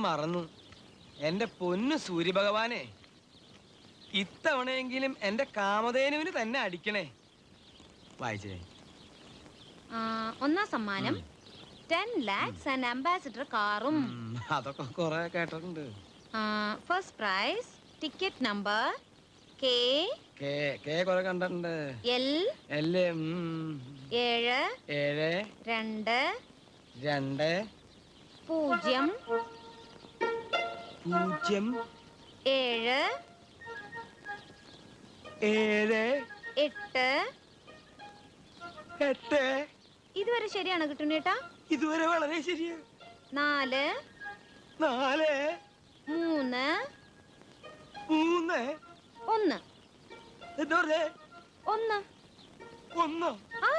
മറന്നു. എന്റെ പൊന്നു സൂര്യഭഗവാനെ, ഇത്തവണയെങ്കിലും എന്റെ കാമധേനുവിന് തന്നെ അടിക്കണേ. വായിച്ചേ. ഒന്നാം സമ്മാനം 10 lakhs and ambassador കാറും. അതൊക്കെ കുറെ കേട്ടിട്ടുണ്ട്. First prize ticket number K കുറെ കണ്ടിട്ടുണ്ട്. L 7 2 2 0 0 7 7 8 8 ഇതുവരെ ശരിയാണ് കിട്ടുന്നേട്ടാ? ഇതുവരെ വളരെ ശരിയാ. 4 3 3 1 എന്താ പറഞ്ഞേ? 1 1. ആ